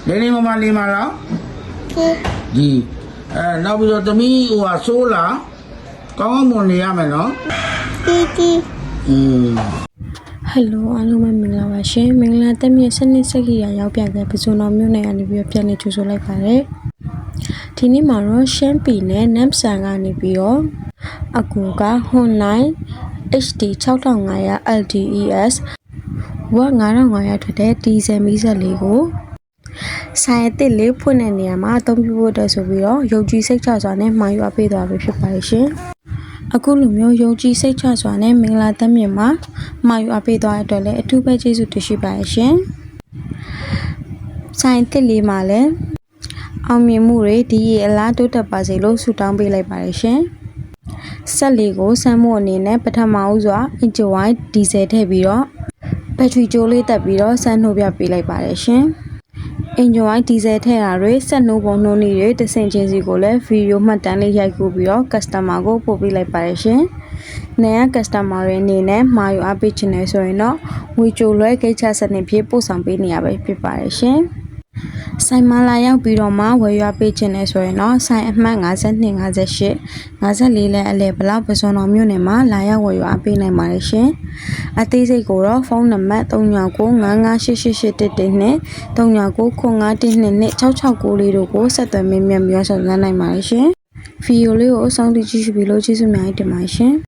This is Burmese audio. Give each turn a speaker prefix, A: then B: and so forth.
A: လေးလေးမမလေးမလားဒီနောက်ပြီးတော့သမီးဟိုဟာဆိုးလားကောင်းကောင်းမွန်နေရမယ်နော်
B: ဟယ်လိုအားလုံးပဲမင်္ဂလာပါရှင်မင်္ဂလာတက်မြင့်စနစ်စက်ကြီးရရောက်ပြန်တဲ့ပဇွန်တော်မြို့နယ်ကနေပြီးပြန်နေကြိုဆိုလိုက်ပါတယ်ဒီနေ့မှာတော့ရှမ်းပြည်နယ်နမ်ဆန်ကနေပြီးတော့အကူက Honline HD 6500 LTES ဝက်9500ထွက်တဲ့ဒီဇယ်မီးစက်လေးကိုဆိုင်အစ်လေးဖွင့်တဲ့နေရာမှာအသုံးပြုဖို့အတွက်ဆိုပြီးတော့ယုံကြည်စိတ်ချစွာနဲ့မှာယူအပ်ပေးသွားပြီဖြစ်ပါတယ်ရှင်အခုလိုမျိုးယုံကြည်စိတ်ချစွာနဲ့မင်္ဂလာတက်မြင့်မှာမှာယူအပ်ပေးသွားတဲ့အတွက်လည်းအထူးပဲကျေးဇူးတင်ရှိပါတယ်ရှင်ဆိုင်အစ်လေးမှာလည်းအောင်မြင်မှုတွေဒီရေအလားတိုးတက်ပါစေလို့ဆုတောင်းပေးလိုက်ပါတယ်ရှင်ဆက်လေးကိုစမ်းမှုအနေနဲ့ပထမဦးစွာအင်ဂျင်ဝိုင်းဒီဇယ်ထည့်ပြီးတော့ဘက်ထရီကြိုးလေးတက်ပြီးတော့စမ်းနှုတ်ပြပေးလိုက်ပါတယ်ရှင်အင်ဂျင်ဝိုင်းဒီဇယ်ထည့်တာတွေဆက်နှိုးပုံနှိုးနည်းတွေတဆင့်ချင်းစီကိုလည်းဗီဒီယိုမှတ်တမ်းလေးရိုက်ကူးပြီးတော့ customer ကိုပို့ပေးလိုက်ပါတယ်ရှင်။နေရ customer တွေအနေနဲ့မှာယူအပ်ပေးချင်တယ်ဆိုရင်တော့ငွေကြိုလွှဲကိတ်ချစနစ်ဖြင့်ပို့ဆောင်ပေးနေရပဲဖြစ်ပါတယ်ရှင်။ဆိုင်မလာရောက်ပြီးတော့မှဝယ်ယူပေးချင်တယ်ဆိုရင်တော့ဆိုင်အမှတ်52 58 54လဲအလဲဘလောက်ပစွန်တော်မြို့နယ်မှာလာရောက်ဝယ်ယူပေးနိုင်ပါတယ်ရှင်။အသေးစိတ်ကိုတော့ဖုန်းနံပါတ်3995888811နဲ့3995122669လေးတို့ကိုဆက်သွယ်မေးမြန်းပြီးတော့ဆောင်ရွက်နိုင်ပါတယ်ရှင်။ဗီဒီယိုလေးကိုအဆုံးထိကြည့်ရှုပြီးလို့ကျေးဇူးများတင်ပါတယ်ရှင်။